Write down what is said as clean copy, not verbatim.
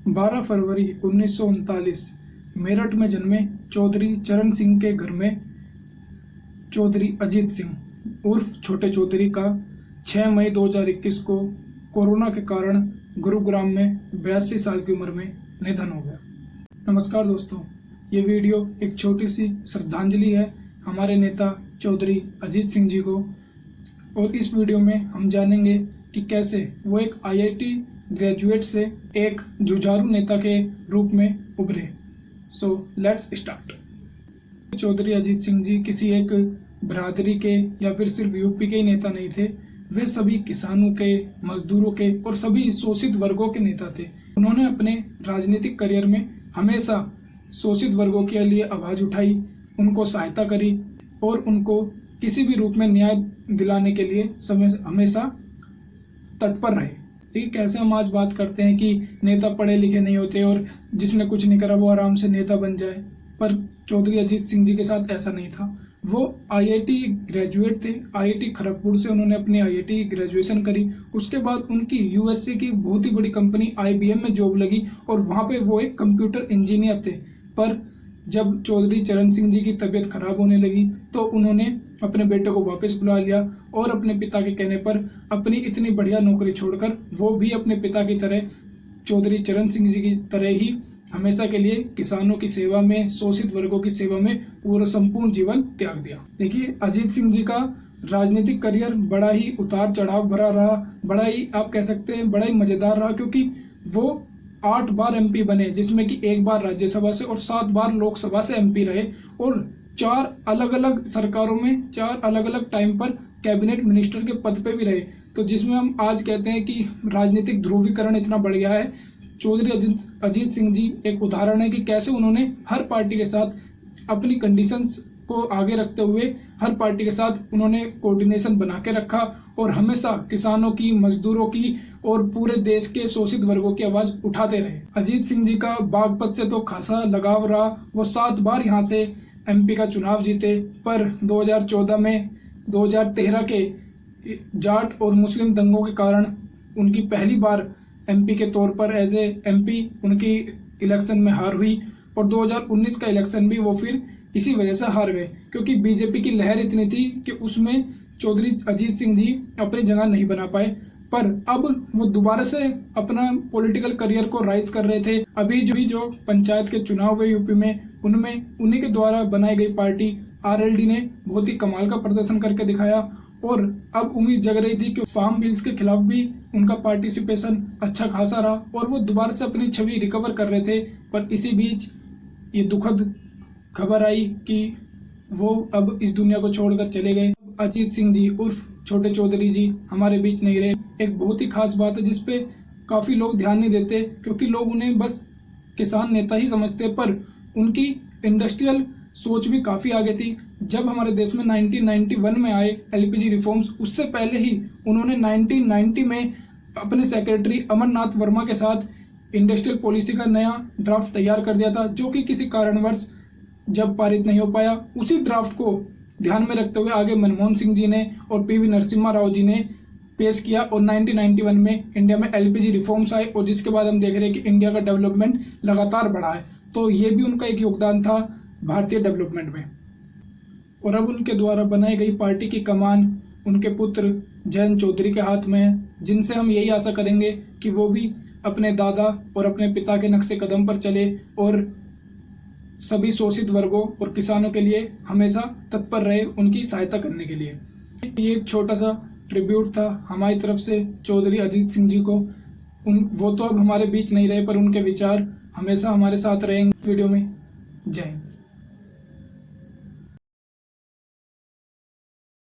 12 फरवरी 1939 मेरठ में जन्मे चौधरी चरण सिंह के घर में चौधरी अजीत सिंह उर्फ छोटे चौधरी का 6 मई 2021 को कोरोना के कारण गुरुग्राम में 82 साल की उम्र में निधन हो गया। नमस्कार दोस्तों, ये वीडियो एक छोटी सी श्रद्धांजलि है हमारे नेता चौधरी अजीत सिंह जी को। और इस वीडियो में हम जानेंगे कि कैसे वो एक IIT ग्रेजुएट से एक जुझारू नेता के रूप में उभरे। So let's start. Chaudhary Ajit Singh ji किसी एक बिरादरी के या फिर सिर्फ यूपी के ही नेता नहीं थे, वे सभी किसानों के, मजदूरों के और सभी शोषित वर्गों के नेता थे। उन्होंने अपने राजनीतिक करियर में हमेशा शोषित वर्गों के लिए आवाज उठाई, उनको सहायता करी और उनको किसी भी रूप में न्याय दिलाने के लिए हमेशा तत्पर रहे। ठीक, कैसे हम आज बात करते हैं कि नेता पढ़े लिखे नहीं होते और जिसने कुछ नहीं करा वो आराम से नेता बन जाए, पर चौधरी अजीत सिंह जी के साथ ऐसा नहीं था। वो IIT ग्रेजुएट थे। IIT खड़गपुर से उन्होंने अपनी IIT ग्रेजुएशन करी। उसके बाद उनकी USA की बहुत ही बड़ी कंपनी IBM में जॉब लगी और वहां पे वो एक कंप्यूटर इंजीनियर थे। पर जब चौधरी चरण सिंह जी की तबीयत खराब होने लगी तो उन्होंने अपने बेटे को वापस बुला लिया और अपने पिता के कहने पर अपनी इतनी बढ़िया नौकरी छोड़कर वो भी अपने पिता की तरह, चौधरी चरण सिंह जी की तरह ही हमेशा के लिए किसानों की सेवा में, शोषित वर्गों की सेवा में पूरा संपूर्ण जीवन त्याग दिया। देखिए, अजीत सिंह जी का राजनीतिक करियर बड़ा ही उतार चढ़ाव भरा रहा, बड़ा ही आप कह सकते हैं बड़ा ही मजेदार रहा, क्योंकि वो 8 बार MP बने, जिसमें कि 1 बार राज्यसभा से और 7 बार लोकसभा से MP रहे और 4 अलग अलग सरकारों में 4 अलग अलग टाइम पर कैबिनेट मिनिस्टर के पद पे भी रहे। तो जिसमें हम आज कहते हैं कि राजनीतिक ध्रुवीकरण इतना बढ़ गया है। चौधरी अजीत सिंह जी एक उदाहरण है कि कैसे उन्होंने हर पार्टी के साथ अपनी कंडीशंस को आगे रखते हुए हर पार्टी के साथ उन्होंने कोऑर्डिनेशन बना के रखा और हमेशा किसानों की, मजदूरों की और पूरे देश के शोषित वर्गों की आवाज उठाते रहे। अजीत सिंह जी का बागपत से तो खासा लगाव रहा। वो 7 बार यहाँ से MP का चुनाव जीते, पर 2014 में 2013 के जाट और मुस्लिम दंगों के कारण उनकी पहली बार MP के तौर पर एज ए MP उनकी इलेक्शन में हार हुई और 2019 का इलेक्शन भी वो फिर इसी वजह से हार गए, क्योंकि BJP की लहर इतनी थी कि उसमें चौधरी अजीत सिंह जी अपनी जगह नहीं बना पाए। पर अब वो दोबारा से अपना पॉलिटिकल करियर को राइज कर रहे थे। अभी जो पंचायत के चुनाव हुए यूपी में, उनमें उन्हीं के द्वारा बनाई गई पार्टी RLD ने बहुत ही कमाल का प्रदर्शन करके दिखाया और अब उम्मीद जग रही थी कि फार्म बिल्स के खिलाफ भी उनका पार्टिसिपेशन अच्छा खासा रहा और वो दोबारा से अपनी छवि रिकवर कर रहे थे। पर इसी बीच ये दुखद खबर आई कि वो अब इस दुनिया को छोड़कर चले गए। अजीत सिंह जी उर्फ छोटे चौधरी जी हमारे बीच नहीं रहे। एक बहुत ही खास बात है जिसपे काफी लोग ध्यान नहीं देते, क्योंकि लोग उन्हें बस किसान नेता ही समझते, पर उनकी इंडस्ट्रियल सोच भी काफी आगे थी। जब हमारे देश में 1991 में आए LPG रिफॉर्म्स, उससे पहले ही उन्होंने 1990 में अपने सेक्रेटरी अमरनाथ वर्मा के साथ इंडस्ट्रियल पॉलिसी का नया ड्राफ्ट तैयार कर दिया था, जो कि किसी कारणवश जब पारित नहीं हो पाया। उसी ड्राफ्ट को ध्यान में रखते हुए आगे मनमोहन सिंह जी ने और PV नरसिम्हा राव जी ने पेश किया और 1991 में इंडिया में LPG रिफॉर्म्स आए और जिसके बाद हम देख रहे हैं कि इंडिया का डेवलपमेंट लगातार बढ़ा है। तो ये भी उनका एक योगदान था भारतीय डेवलपमेंट में। और अब उनके द्वारा बनाई गई पार्टी की कमान उनके पुत्र जयंत चौधरी के हाथ में है, जिनसे हम यही आशा करेंगे कि वो भी अपने दादा और अपने पिता के नक्शे कदम पर चले और सभी शोषित वर्गों और किसानों के लिए हमेशा तत्पर रहे, उनकी सहायता करने के लिए। ये एक छोटा सा ट्रिब्यूट था हमारी तरफ से चौधरी अजीत सिंह जी को। वो तो अब हमारे बीच नहीं रहे, पर उनके विचार हमेशा हमारे साथ रहेंगे। वीडियो में जय हिंद।